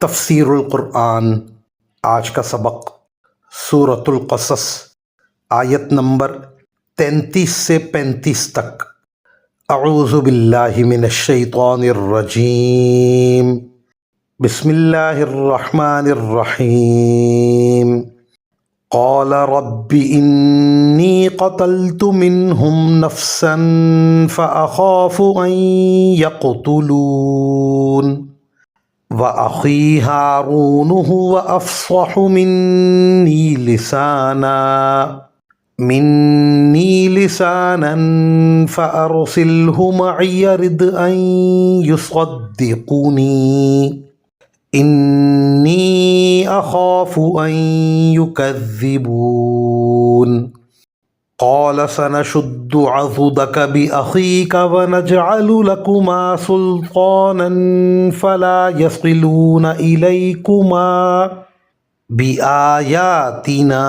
تفسیر القرآن۔ آج کا سبق سورۃ القصص، آیت نمبر 33 سے 35 تک۔ اعوذ باللہ من الشیطان الرجیم، بسم اللہ الرحمن الرحیم۔ قال رب انی قتلت منہم نفسا فأخاف ان یقتلون وأخی ہارون هو أفصح منی لسانا فأرسله معي يرد أن يصدقني إني أخاف أن يكذبون قال سنشد عضدك بأخيك ونجعل لكما سلطانا فلا يصلون إليكما بآياتنا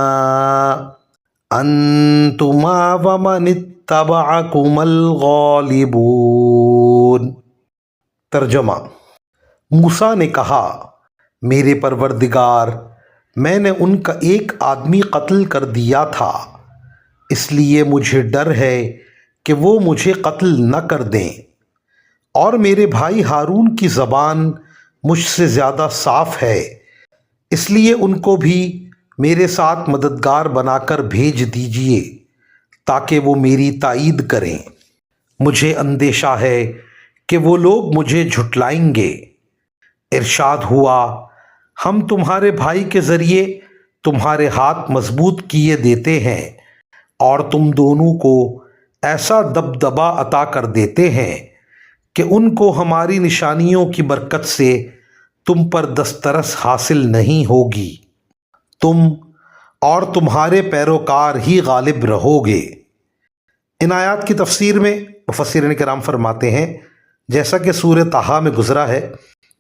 أنتما ومن اتبعكما الغالبون۔ ترجمہ۔ موسیٰ نے کہا، میرے پروردگار، میں نے ان کا ایک آدمی قتل کر دیا تھا، اس لیے مجھے ڈر ہے کہ وہ مجھے قتل نہ کر دیں، اور میرے بھائی ہارون کی زبان مجھ سے زیادہ صاف ہے، اس لیے ان کو بھی میرے ساتھ مددگار بنا کر بھیج دیجیے تاکہ وہ میری تائید کریں۔ مجھے اندیشہ ہے کہ وہ لوگ مجھے جھٹلائیں گے۔ ارشاد ہوا، ہم تمہارے بھائی کے ذریعے تمہارے ہاتھ مضبوط کیے دیتے ہیں اور تم دونوں کو ایسا دبدبا عطا کر دیتے ہیں کہ ان کو ہماری نشانیوں کی برکت سے تم پر دسترس حاصل نہیں ہوگی، تم اور تمہارے پیروکار ہی غالب رہو گے۔ ان آیات کی تفسیر میں مفسرین کرام فرماتے ہیں، جیسا کہ سورہ طٰہٰ میں گزرا ہے،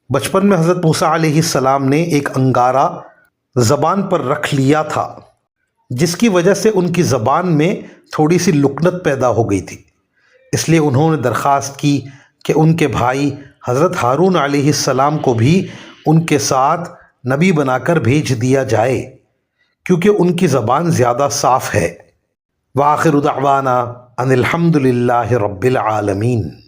بچپن میں حضرت موسیٰ علیہ السلام نے ایک انگارہ زبان پر رکھ لیا تھا، جس کی وجہ سے ان کی زبان میں تھوڑی سی لکنت پیدا ہو گئی تھی۔ اس لیے انہوں نے درخواست کی کہ ان کے بھائی حضرت ہارون علیہ السلام کو بھی ان کے ساتھ نبی بنا کر بھیج دیا جائے، کیونکہ ان کی زبان زیادہ صاف ہے۔ وآخر دعوانا ان الحمد للہ رب العالمین۔